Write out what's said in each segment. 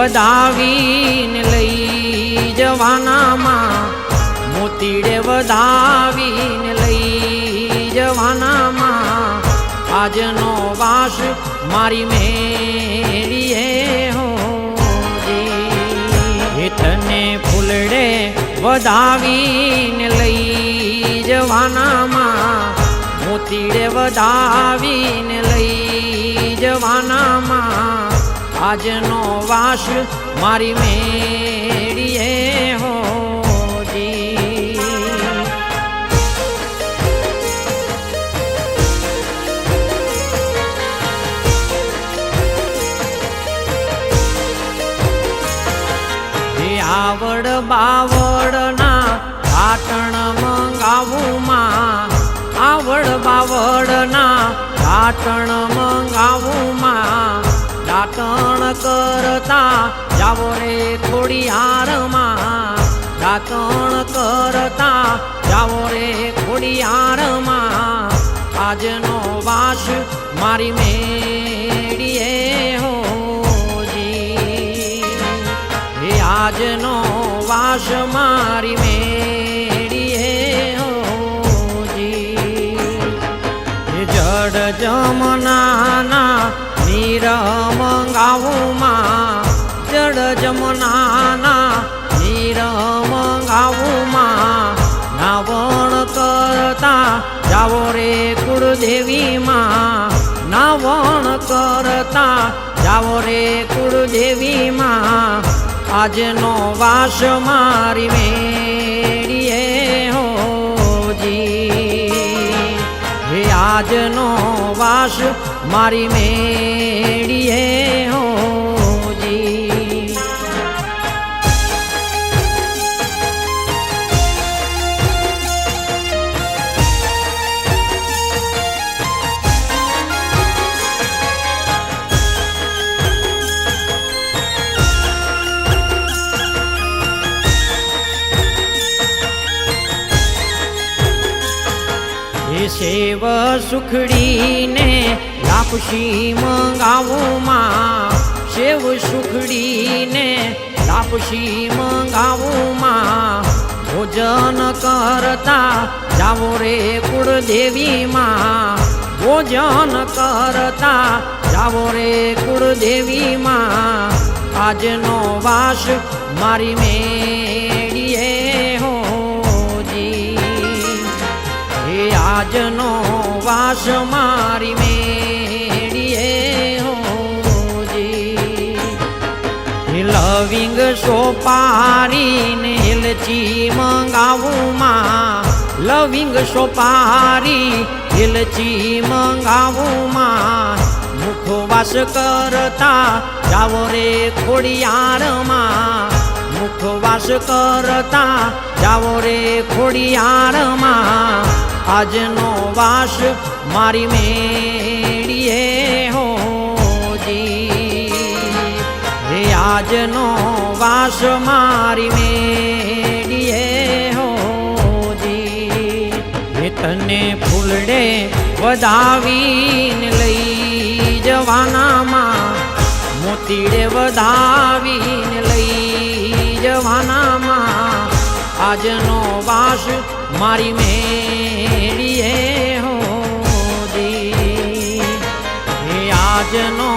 વધાવીને લઈ જવાનામાં, મોતીડે વધાવીને લઈ જવાનામાં, આજનો વાસ મારી મેળીએ હોજી. તને ફૂલડે વધાવીને લઈ જવાનામાં, મોતીડે વધાવીને લઈ જવાનામાં, આજનો વાસ મારી મેળીએ હોજી. આવડ બાવડના ઘાટણ મંગાવું માં, આવડ બાવડના ઘાટણ મંગાવું માં, દાંતણ કરતા જાવો રે ખોડિયારમાં, દાંતણ કરતા જાવો રે ખોડિયારમાં, આજનો વાસ મારી મેળીએ હોજી. આજનો વાસ મારી મેળીએ હોજી. જડ જમનાના નીર મંગાવું માં, જડ જમનાના નીર મંગાવું માં, નાવણ કરતા જાવો રે કુળદેવીમાં, નાવણ કરતા જાવો રે કુળદેવીમાં, આજનો વાસ મારી મેળીએ હોજી. આજનો વાસ મારી મેળીએ હોજી. સેવ સુખડીને લાપસી મંગાવું માં, સેવ સુખડીને લાપસી મંગાવું માં, ભોજન કરતા જાવો રે કુળદેવીમાં, ભોજન કરતા જાવો રે કુળદેવીમાં, આજનો વાસ મારી મેળીએ હોજી. આજનો વાસ મારી મેળીએ હોજી. લવિંગ સોપારીને એલચી મંગાવું માં, લવિંગ સોપારી એલચી મંગાવું માં, મુખવાસ કરતા જાવો રે ખોડિયારમાં, મુખવાસ કરતા જાવો રે ખોડિયારમાં, આજનો વાસ મારી મેળીએ હોજી. આજનો વાસ મારી મેળીએ હોજી. તને ફૂલડે વધાવીને લઈ જવાનામાં, મોતીડે વધાવીને લઈ જવાનામાં, આજનો વાસ મારી મેળીએ હોજી. આજનો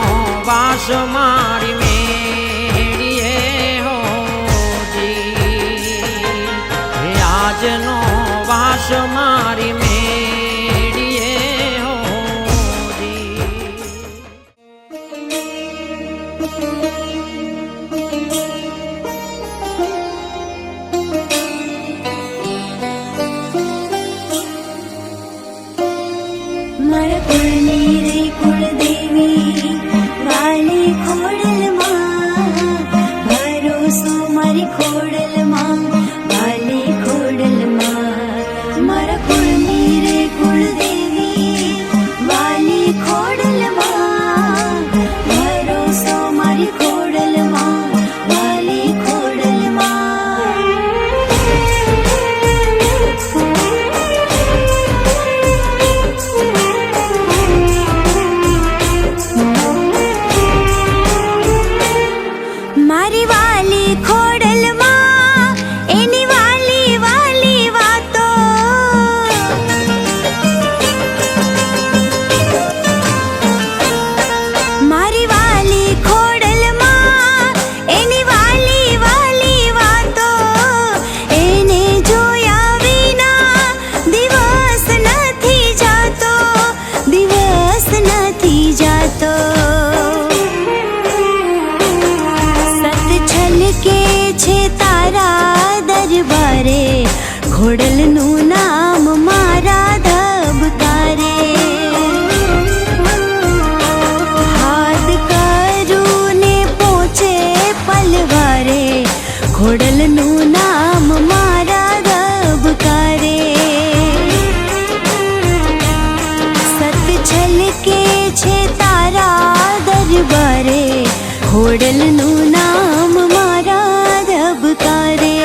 વાસ મારી મેળીએ હોજી. આજનો વાસ મારી મેળીએ હોજી. મારા કુળની રે કુળદેવી વાલી ખોડલમાં ખોડલનું નામ મારા ધબકારે.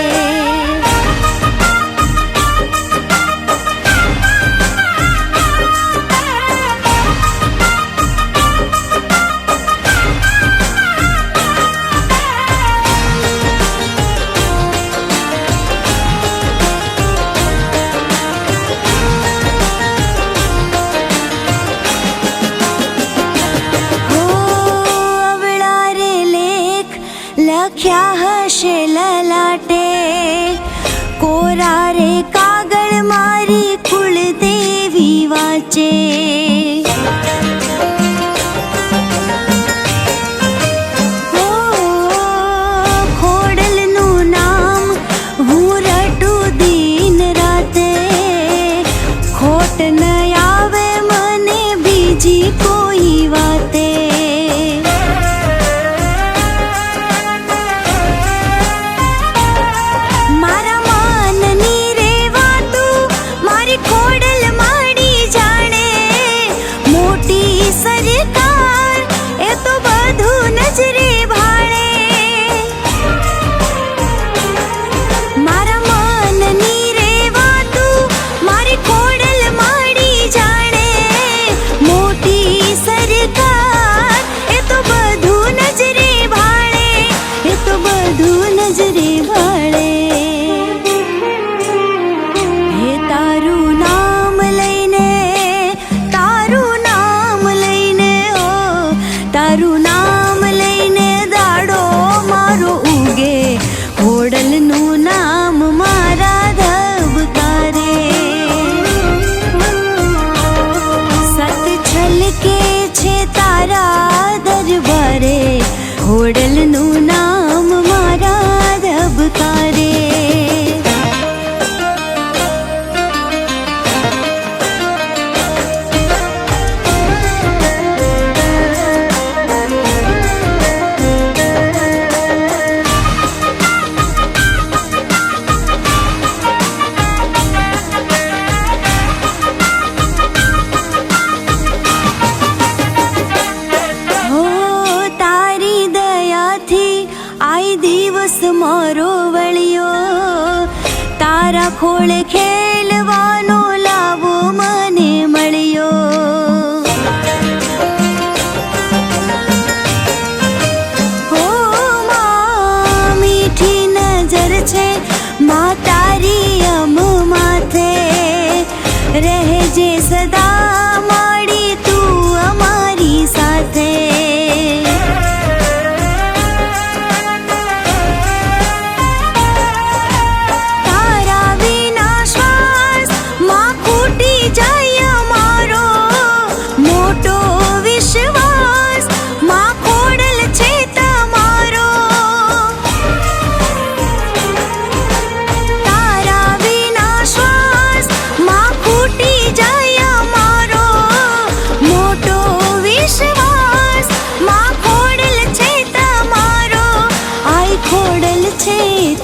લખ્યા હશે લલાટે કોરા રે કાગળ મારી કુળદેવી વાંચે. ખોડલનું નામ હું રટું દિન રાતે, ખોટ ન આવે મને બીજી કોઈ વાતે. ખોડલનું નામ મારા ધબકારે. સત છલકે છે તારા દરબારે, ખોડલનું નામ મારા ધબકારે. દિવસ મારો વળ્યો, તારા ખોળે ખેલવાનો લાવો મને મળ્યો. હો માં મીઠી નજર છે માં તારી અમ માથે, રહેજે સદા માડી તું અમારી સાથે.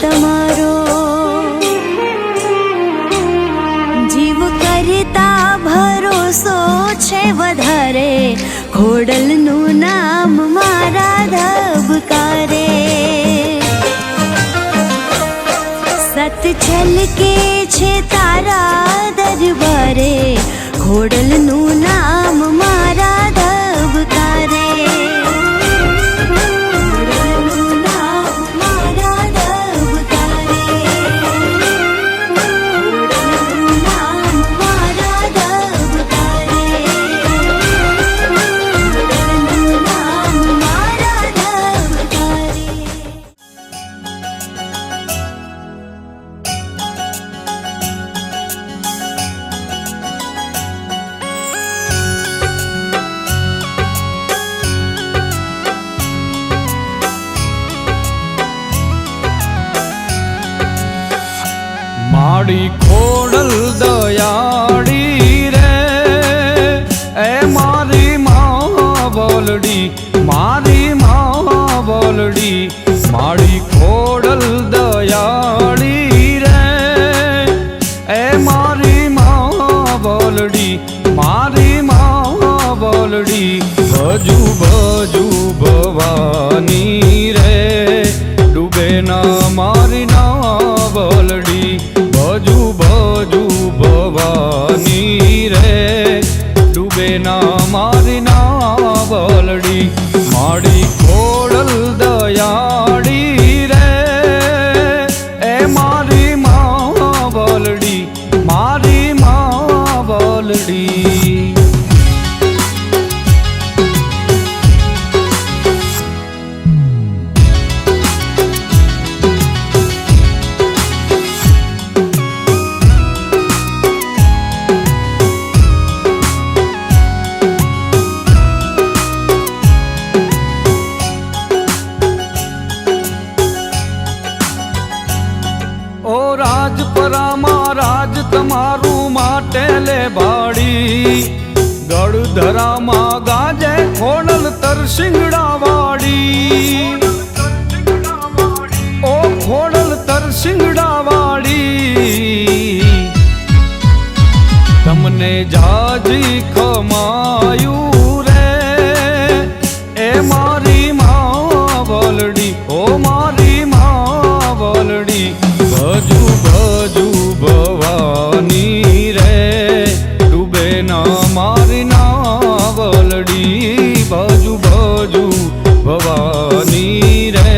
તમારો જીવ કરતા ભરોસો છે વધારે, ખોડલનું નામ મારા ધબકારે. સત છલકે છે તારા દરબારે, ખોડલનું નામ મારા ધબકારે. મારી ખોડલ દયાળી રે, એ મારી માં બોલડી, મારી માં બોલડી. મારી ખોડલ દયાળી રે, એ મારી માં બોલડી, મારી માં બોલડી. ભજુ ભજુ ભવાની બોલડી ભજુ ભજુ ભવાની રે ડૂબે ના મારી ના બોલડી માડી ખોડલ દયાળી રે એ મારી માં બોલડી મારી માં બોલડી રાજપરામાં રાજ તમારું માટે લે ભાડી ગળધરામાં ગાજે ખોડલ તરસિંગડા વાડી ઓ ખોડલ તરસિંગડા વાડી તમને જાજી ખમાયું રે એ મારી માં બોલડી ઓ મારી માં બોલડી ભજુ ભજુ ભવાની રે ડૂબે ના મારી ના બોલડી ભજુ ભજુ ભવાની રે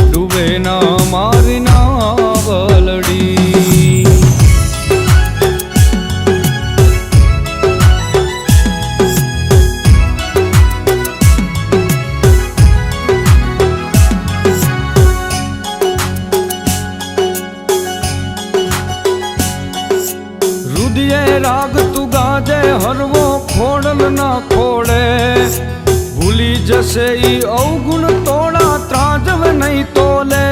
ડૂબે ના મારી ના બોલડી રાગ તું ગાજે હરવો ખોડલ ના ખોડે ભૂલી જશે ઈ અવગુણ તોડા ત્રાજવ નહીં તોલે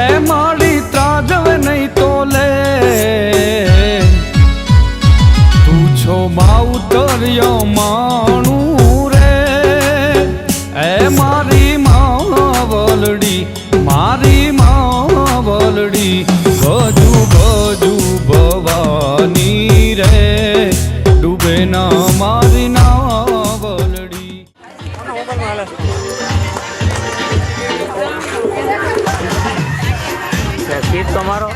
એ માડી ત્રાજવ નહીં તોલે તું છો માઉતર્યો માણું રે એ મારી માં બોલડી મારી માં બોલડી ભજુ ભજુ ભવાની રે ડૂબે ના મારી ના બોલડી તમારો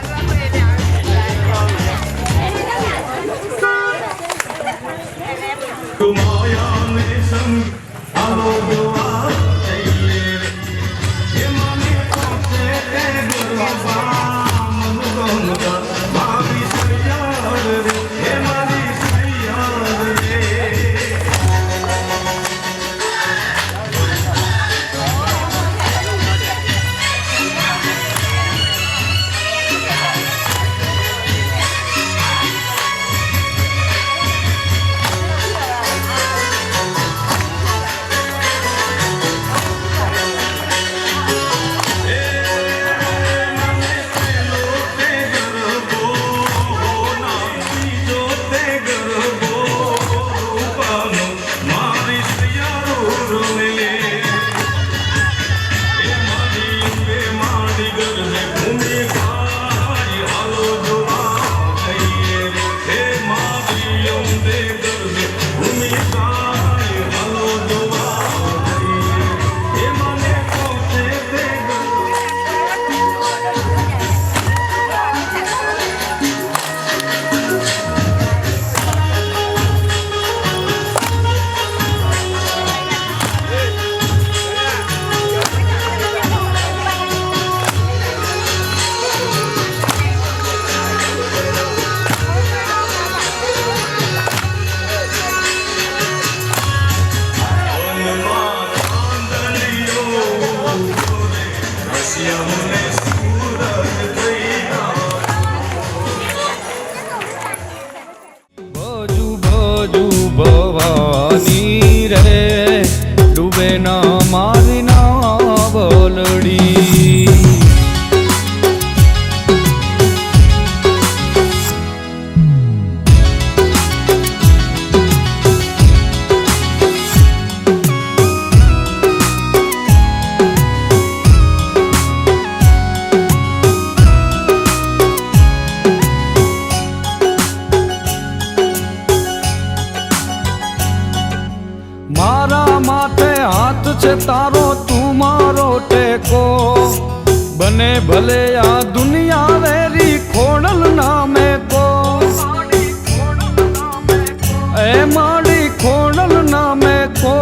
ભવાની રે ડૂબે ના મારી ના બોલડી મારા માથે હાથ છે તારો તું મારો ટેકો મને ભલે આ દુનિયા વેરી ખોડલ નામે કો એ માડી ખોડલ નામે કો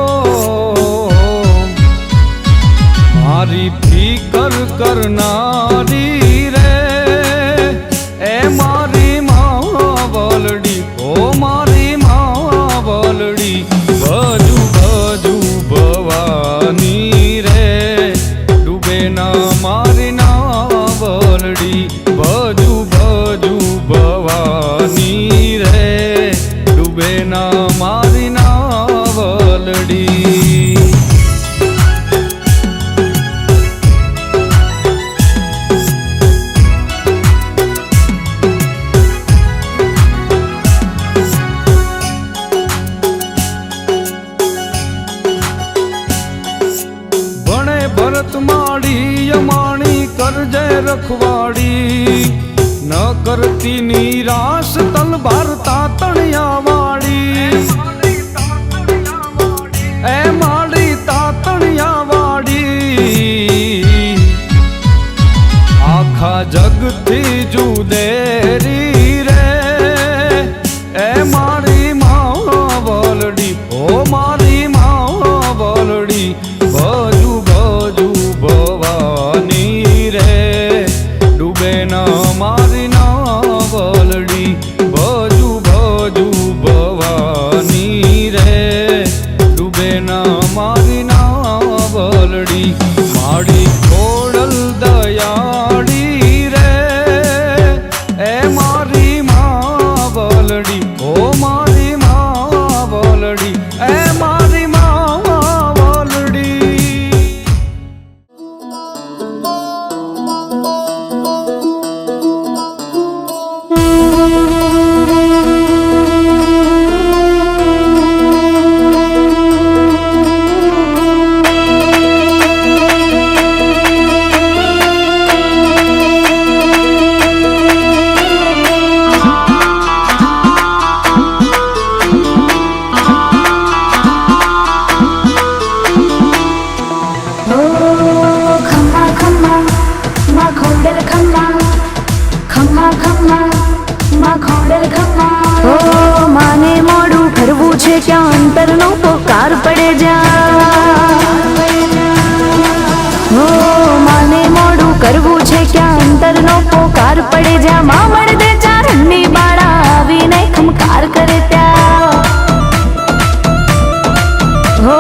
મારી ફિકર કરનારી રે એ મારી માવલડી ઓ મારી માવલડી બાજુ બાજુ ભવાની રે ડૂબે ના મારી નાવલડી બાજુ બાજુ ભવાની રે ડૂબે ના મારી નાવલડી ભરત માડી યમાણી કરજે રખવાડી ન કરતી નિરાશ તલવાર તાતણિયા વાળી એ માડી તાતણિયા વાળી આખા જગથી જુદેરી રે એ મારી માવલડી ઓ મારી માવલડી બાજુ બાજુ ભવાની રે ડૂબે ના મારી નાવલડી બાજુ બાજુ ભવાની રે ડૂબે ના મારી નાવલડી માડી ખોડલ દયાળી રે એ મારી માવલડી ઓ મારી માવલડી એ મારી માવલડી માને મોડું કરવું છે ક્યાં અંતરનો પોકાર પડે જા માને મોડું કરવું છે ક્યાં અંતરનો પોકાર પડે જા માં મળદે ચારણની બાળા આવીને ખમકાર કરે ત્યાં હો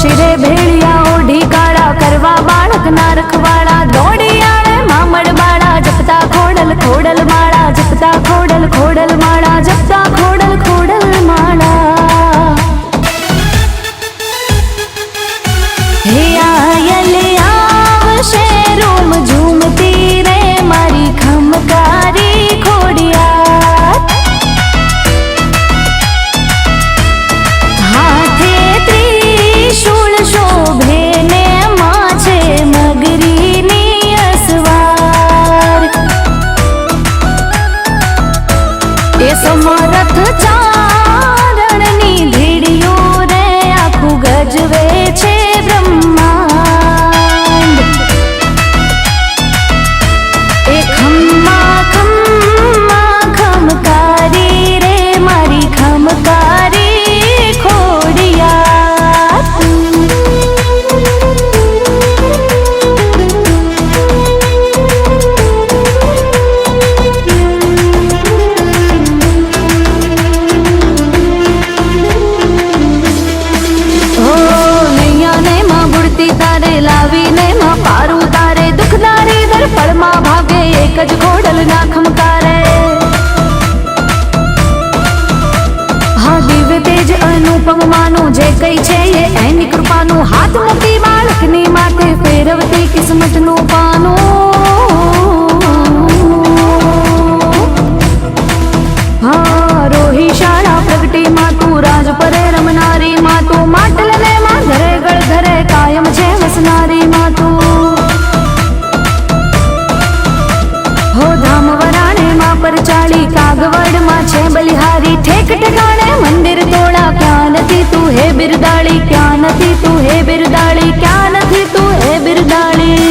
શિરે ભેળિયા ઓઢી કાળા કરવા બાળક ના રખવાડા દોડી આળે મામડ બાળા જપતા ખોડલ ખોડલ માળા જપતા ખોડલ ખોડલ માળા જપતા ખોડલ ખોડલ માળા હે આયલ આવશે રોમ ઝૂમતી રે મારી ખમકારી ખોડિયાર હાથે ત્રિશૂળ શોભે ને માછે મગરીની અસવાર એ સમરથ ચારણની ધીડીઓ રે આખું ગજવે છે બ્રહ્માંડ એ ખમ્મા ખમ્મા ખમકારી રે મારી ખમકારી ખોડિયાર લાવીને માં પારું તારે દુખદારી દર પળમાં ભાગે એક જ ખોડલ ના ખમકારે હા દિવ્ય તેજ અનુપમ માનું જે કઈ છે એ એની કૃપાનું હાથ મૂકી બાળકની માથે ફેરવતી કિસ્મતનું પાનું હા રોહી શાળા પ્રગટી માં તું રાજ પરે રમનારી માં તું માટલ ને માં ઘરે ગળ ઘરે કાયમ છે વસનારી માં તું હો ધામ વરાણે માં પર ચાલી કાગવડ માં છે બલિહારી ઠેક ઠેકાણે મંદિર તોડા ક્યાં નથી તું હે બિરદાળી ક્યાં નથી તું હે બિરદાળી ક્યાં નથી તું હે બિરદાળી